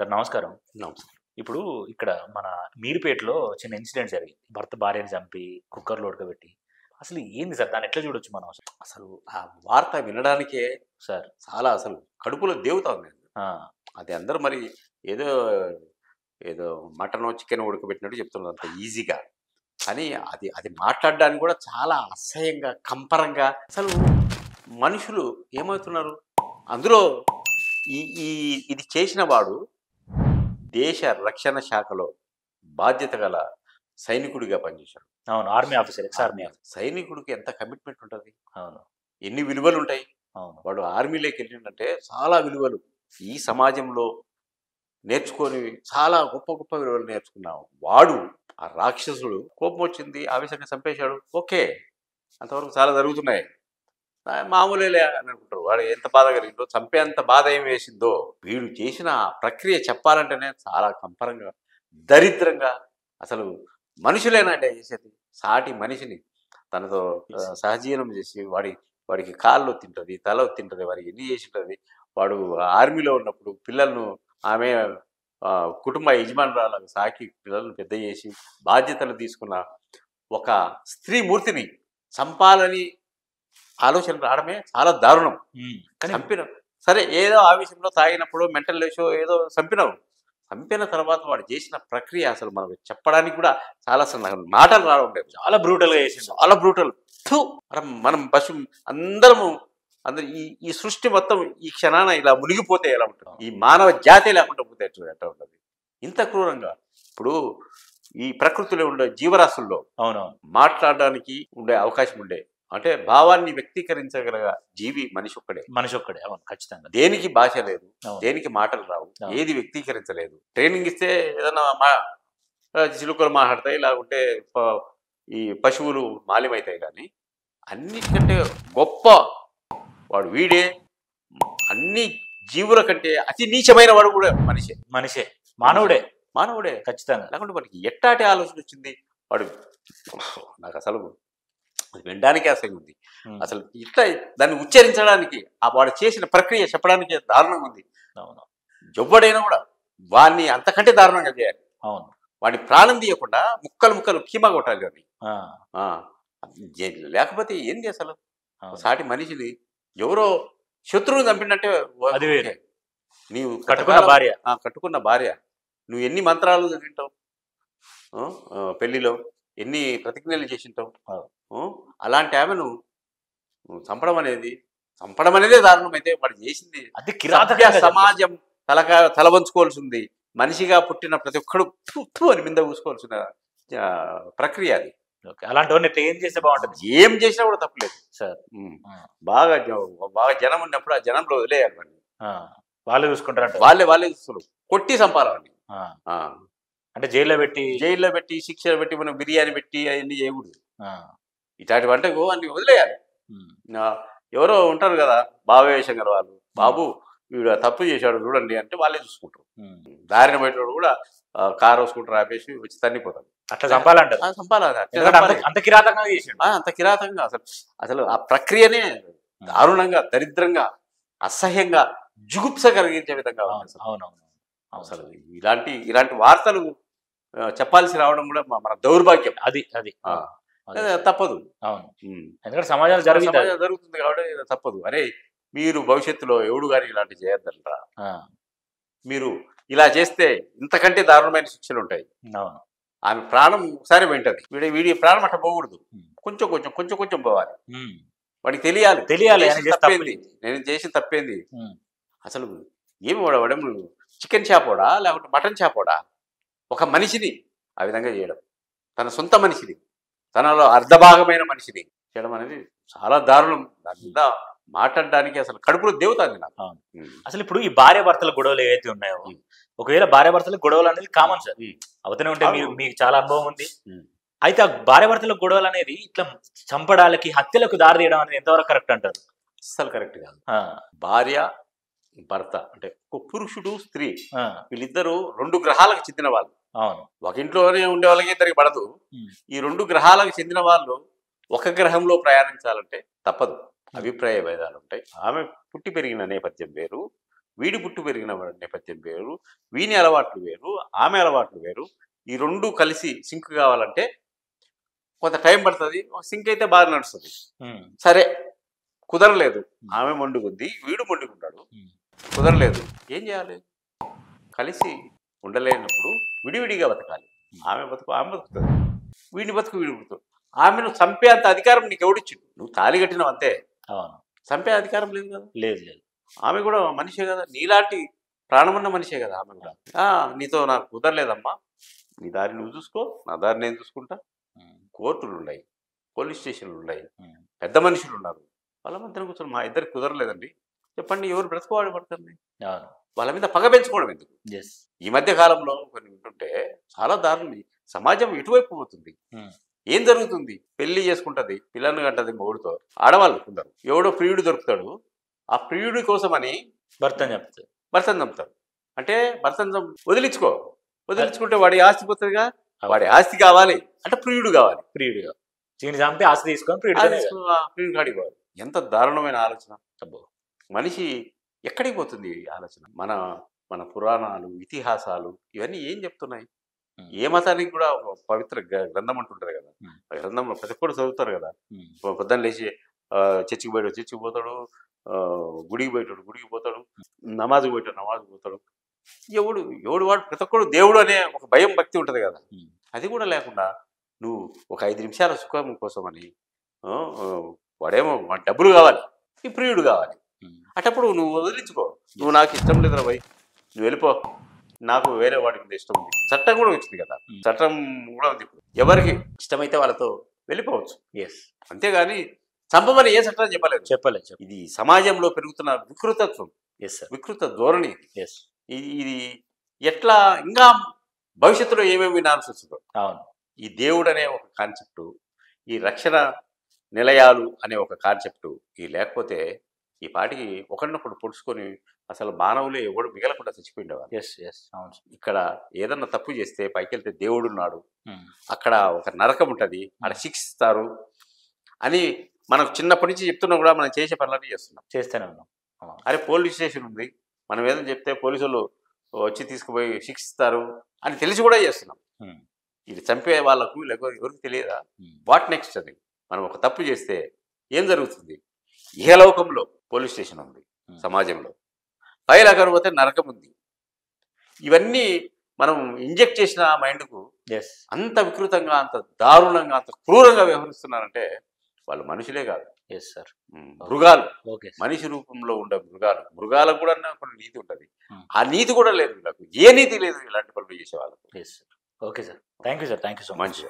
Sir నమస్కారం. నమస్కారం. ఇప్పుడు ఇక్కడ మన మీర్పేటలో చిన్న ఇన్సిడెంట్ జరిగింది. భర్త భార్యని చంపి కుక్కర్‌లో ఉడకబెట్టి. అసలు ఏంది సార్? దాన్ని ఎట్లా చూడొచ్చు మనం అసలు? అసలు ఆ వార్త వినడానికే సార్. చాలా అసలు కడుపులో దేవుతా ఉంది. ఆ! అది అందరూ మరి ఏదో, ఏదో మటనో, చికెనో ఉడకబెట్టినట్టు చెప్తున్నారు అంత ఈజీగా. కానీ అది అది మాట్లాడడానికి కూడా చాలా అసహ్యంగా, కంపరంగా అసలు మనుషులు ఏమవుతున్నారు? అందులో ఈ ఈ ఇది చేసిన వాడు దేశ రక్షణ శాఖలో బాధ్యత గల సైనికుడిగా పనిచేశాడు. అవును. Army officer. Ex army officer. సైనికుడికి ఎంత కమిట్మెంట్ ఉంటుంది, అవును. ఎన్ని విలువలు ఉంటాయి. అవును. వాడు ఆర్మీలోకి వెళ్ళిందంటే చాలా విలువలు ఈ సమాజంలో నేర్చుకొని చాలా గొప్ప గొప్ప విలువలు నేర్చుకున్నావు. వాడు ఆ రాక్షసుడు కోపం వచ్చింది, ఆవేశంగా చంపేశాడు. ఓకే, అంతవరకు చాలా జరుగుతున్నాయి. మామూలేలే అని అనుకుంటారు. వాడు ఎంత బాధ కలిగిందో, చంపేంత బాధ ఏం వేసిందో. వీడు చేసిన ఆ ప్రక్రియ చెప్పాలంటేనే చాలా కంపరంగా, దరిద్రంగా. అసలు మనుషులేనంటే చేసేది సాటి మనిషిని తనతో సహజీవనం చేసి వాడికి కాళ్ళు తింటుంది, తల తింటుంది, వాడికి ఎన్ని చేసి ఉంటుంది. వాడు ఆర్మీలో ఉన్నప్పుడు పిల్లలను ఆమె కుటుంబ యజమానురాలకు సాకి పిల్లలను పెద్ద చేసి బాధ్యతలు తీసుకున్న ఒక స్త్రీ మూర్తిని చంపాలని ఆలోచన రావడమే చాలా దారుణం. చంపిన సరే, ఏదో ఆవేశంలో తాగినప్పుడు మెంటల్ లేషో ఏదో చంపిన తర్వాత వాడు చేసిన ప్రక్రియ అసలు మనకు చెప్పడానికి కూడా చాలా మాటలు రావడం లేదు. చాలా బ్రూటల్గా చేసింది. చాలా బ్రూటల్. మనం అందరము ఈ సృష్టి మొత్తం ఈ క్షణాన ఇలా మునిగిపోతే ఎలా ఉంటుంది? ఈ మానవ జాతి లేకుండా పోతే ఎట్లా ఉంటుంది? ఇంత క్రూరంగా. ఇప్పుడు ఈ ప్రకృతిలో ఉండే జీవరాశుల్లో అవునవును మాట్లాడడానికి ఉండే అవకాశం ఉండే, అంటే భావాన్ని వ్యక్తీకరించగల జీవి మనిషి ఒక్కడే. అవును, ఖచ్చితంగా. దేనికి భాష లేదు, దేనికి మాటలు రావు, ఏది వ్యక్తీకరించలేదు. ట్రైనింగ్ ఇస్తే ఏదన్నా చిలుకలు మాట్లాడతాయి, లేకుంటే ఈ పశువులు మాలిమవుతాయి. కానీ అన్నిటికంటే గొప్ప వాడు వీడే. అన్ని జీవుల కంటే అతి నీచమైన వాడు కూడా మనిషే, మానవుడే ఖచ్చితంగా. లేకుంటే వాడికి ఎట్టాటి ఆలోచన వచ్చింది? వాడు నాకు అసలు వినడానికి అసలు ఉంది. అసలు ఇట్లా దాన్ని ఉచ్చరించడానికి వాడు చేసిన ప్రక్రియ చెప్పడానికి దారుణంగా ఉంది. ఎవ్వడైనా కూడా వాడిని అంతకంటే దారుణంగా చేయాలి. అవును. వాడిని ప్రాణం తీయకుండా ముక్కలు కీమా కొట్టాలి. అది లేకపోతే ఏంది అసలు? సాటి మనిషిని ఎవరో శత్రువుని చంపినట్టే. నీవు కట్టుకున్న భార్య నువ్వు ఎన్ని మంత్రాలు చదివింటావు, పెళ్లిలో ఎన్ని ప్రతిజ్ఞలు చేసింటావు. అలాంటి ఆమెను చంపడం అనేదే దారుణం. అయితే వాడు చేసింది అది కిరాతక. సమాజం తల వంచుకోవాల్సి ఉంది. మనిషిగా పుట్టిన ప్రతి ఒక్కడు అని మీద కూసుకోవాల్సిన ప్రక్రియ అది. అలాంటి వాడిని ఏం చేస్తే బాగుంటుంది? ఏం చేసినా కూడా తప్పలేదు సార్. బాగా జనం ఉన్నప్పుడు ఆ జనంలో వదిలేయాలి వాడిని. వాళ్ళే చూసుకుంటారు. వాళ్ళే చూస్తారు. కొట్టి చంపాలని. అంటే జైల్లో పెట్టి శిక్షలు పెట్టి మనం బిర్యానీ పెట్టి అవన్నీ చేయకూడదు. ఇట్లాంటి వంటకు అన్ని వదిలేయాలి. ఎవరో ఉంటారు కదా భావవేశం గల వాళ్ళు, బాబు వీడు తప్పు చేశాడు చూడండి అంటే వాళ్ళే చూసుకుంటారు. దారిన బయట కూడా కారు స్కూటర్ ఆపేసి వచ్చి తన్నిపోతారు. అట్లా చంపాలంటారు. అంత కిరాతకంగా అసలు ఆ ప్రక్రియనే దారుణంగా, దరిద్రంగా, అసహ్యంగా, జుగుప్స కలిగించే విధంగా. అసలు ఇలాంటి వార్తలు చెప్పాల్సి రావడం కూడా మన దౌర్భాగ్యం. అది తప్పదు. ఎందుకంటే సమాజాలు జరుగుతుంది కాబట్టి తప్పదు. అరే, మీరు భవిష్యత్తులో ఎవడు గాని ఇలాంటి చేయొద్దంటారా? మీరు ఇలా చేస్తే ఇంతకంటే దారుణమైన శిక్షలు ఉంటాయి. ఆమె ప్రాణం ఒకసారి వింటది. వీడి ప్రాణం అట్లా పోకూడదు. కొంచెం పోవాలి. వాడికి తెలియాలి నేను చేసిన తప్పేంది. అసలు ఏమి వాడేం చికెన్ చేపోడా లేకుంటే మటన్ చేపోడా? ఒక మనిషిని ఆ విధంగా చేయడం, తన సొంత మనిషిని, తనలో అర్ధభాగమైన మనిషిని చేయడం అనేది చాలా దారుణం. దాని మీద మాట్లాడడానికి అసలు కడుపులో దేవుతాంది నాకు. అసలు ఇప్పుడు ఈ భార్య భర్తల గొడవలు ఏవైతే ఉన్నాయో, ఒకవేళ భార్య భర్తల గొడవలు అనేది కామన్ సార్, అవుతూనే ఉంటే మీకు చాలా అనుభవం ఉంది. అయితే ఆ భార్య భర్తల గొడవలు అనేది ఇట్లా చంపడానికి, హత్యలకు దారి తీయడం అనేది ఎంతవరకు కరెక్ట్ అంటారు? అస్సలు కరెక్ట్ కాదు. భార్య భర్త అంటే ఒక పురుషుడు స్త్రీ, వీళ్ళిద్దరూ 2 గ్రహాలకు చెందిన వాళ్ళు. ఒక ఇంట్లోనే ఉండే వాళ్ళకి ఇద్దరికి పడదు. ఈ 2 గ్రహాలకు చెందిన వాళ్ళు ఒక గ్రహంలో ప్రయాణించాలంటే తప్పదు. అభిప్రాయ భేదాలు ఉంటాయి. ఆమె పుట్టి పెరిగిన నేపథ్యం వేరు, వీడి పుట్టు పెరిగిన నేపథ్యం వేరు, వీని అలవాట్లు వేరు, ఆమె అలవాట్లు వేరు. ఈ రెండు కలిసి సింక్ కావాలంటే కొంత టైం పడుతుంది. సింక్ అయితే బాగా నడుస్తుంది. సరే కుదరలేదు, ఆమె మొండుగుంది, వీడు మొండుగున్నాడు, కుదరలేదు, ఏం చేయాలి? కలిసి ఉండలేనప్పుడు విడివిడిగా బతకాలి. ఆమె బతుకు ఆమె బతుకుతుంది, వీడిని బతుకు వీడి బతుకు. ఆమెను చంపే అంత అధికారం నీకు ఎవడిచ్చిండు? నువ్వు తాళి కట్టినావు అంతే, చంపే అధికారం లేదు కదా. లేదు లేదు. ఆమె కూడా మనిషే కదా, నీలాంటి ప్రాణమున్న మనిషే కదా ఆమె కూడా. నీతో నాకు కుదరలేదమ్మా, నీ దారి నువ్వు చూసుకో, నా దారి నేను చూసుకుంటా. కోర్టులు ఉన్నాయి, పోలీస్ స్టేషన్లు ఉన్నాయి, పెద్ద మనుషులు ఉన్నారు, వాళ్ళ మధ్యన కూర్చొని మా ఇద్దరికి కుదరలేదండి చెప్పండి, ఎవరు బ్రతుకువాడు పడుతుంది? వాళ్ళ మీద పగ పెంచుకోవడం ఎందుకు? ఈ మధ్య కాలంలో కొన్ని వింటుంటే చాలా దారుణం. సమాజం ఎటువైపు పోతుంది? ఏం జరుగుతుంది? పెళ్లి చేసుకుంటది, పిల్లల్ని కంటది మొగుడుతో, ఆడవాళ్ళు కొందరు. ఎవడో ప్రియుడు దొరుకుతాడు, ఆ ప్రియుడి కోసమని భర్తను చంపుతారు. అంటే భర్తను వదిలించుకుంటే వాడి ఆస్తి పోతుందిగా, వాడి ఆస్తి కావాలి అంటే ప్రియుడు కావాలి. చంపి ఆస్తి తీసుకొని ప్రియుడు కాడికి పోవాలి. ఎంత దారుణమైన ఆలోచన! మనిషి ఎక్కడికి పోతుంది ఈ ఆలోచన? మన పురాణాలు, ఇతిహాసాలు ఇవన్నీ ఏం చెప్తున్నాయి? ఏ మతానికి కూడా ఒక పవిత్ర గ్రంథం అంటుంటారు కదా, ఆ గ్రంథంలో ప్రతి ఒక్కరు చదువుతారు కదా. పొద్దున్న లేచి చర్చికి పోతాడు, గుడికి గుడికి పోతాడు, నమాజ్కి పోతాడు. ఎవడు వాడు ప్రతి ఒక్కడు దేవుడు అనే ఒక భయం, భక్తి ఉంటుంది కదా. అది కూడా లేకుండా నువ్వు ఒక 5 నిమిషాల సుఖం కోసమని వాడేమో డబ్బులు కావాలి, ఈ ప్రియుడు కావాలి. అటప్పుడు నువ్వు వదిలించుకో, నువ్వు నాకు ఇష్టం లేదురా భయ్, నువ్వు వెళ్ళిపో, నాకు వేరే వాడి మీద ఇష్టం ఉంది. చట్టం కూడా వచ్చింది కదా, చట్టం కూడా ఉంది. ఇప్పుడు ఎవరికి ఇష్టమైతే వాళ్ళతో వెళ్ళిపోవచ్చు. అంతేగాని చంపమని ఏ చట్టం చెప్పలేదు. ఇది సమాజంలో పెరుగుతున్న వికృతత్వం, వికృత ధోరణి. ఇది ఎట్లా ఇంకా భవిష్యత్తులో ఏమేమి వినాల్సి వస్తుందో. ఈ దేవుడు అనే ఒక కాన్సెప్టు, ఈ రక్షణ నిలయాలు అనే ఒక కాన్సెప్టు ఈ లేకపోతే ఈ పాటికి ఒకరినొకడు పొడుచుకొని అసలు మానవులే ఎవడు మిగలకుండా చచ్చిపోయిండేవారు. ఇక్కడ ఏదన్నా తప్పు చేస్తే పైకి వెళ్తే దేవుడు ఉన్నాడు, అక్కడ ఒక నరకం ఉంటుంది, అక్కడ శిక్షిస్తారు అని మనకు చిన్నప్పటి నుంచి చెప్తున్నా కూడా మనం చేసే పనులన్నీ చేస్తూనే ఉన్నాం. అరే పోలీస్ స్టేషన్ ఉంది, మనం ఏదైనా చెప్తే పోలీసులు వచ్చి తీసుకుపోయి శిక్షిస్తారు అని తెలిసి కూడా చేస్తున్నాం. ఇది చంపే వాళ్ళకు లేకపోతే ఎవరికి తెలియదా? వాట్ నెక్స్ట్ అని మనం ఒక తప్పు చేస్తే ఏం జరుగుతుంది? ఇహలోకంలో పోలీస్ స్టేషన్ ఉంది, సమాజంలో పైలాగారు పోతే నరకం ఉంది. ఇవన్నీ మనం ఇంజెక్ట్ చేసిన మైండ్కు అంత వికృతంగా, అంత దారుణంగా, అంత క్రూరంగా వ్యవహరిస్తున్నారంటే వాళ్ళు మనుషులే కాదు, మృగాలు. మనిషి రూపంలో ఉండే మృగాలకు కూడా కొన్ని నీతి ఉంటుంది. ఆ నీతి కూడా లేదు వీళ్ళకు, ఏ నీతి లేదు ఇలాంటి పనులు చేసే వాళ్ళకు. Okay sir, thank you so much.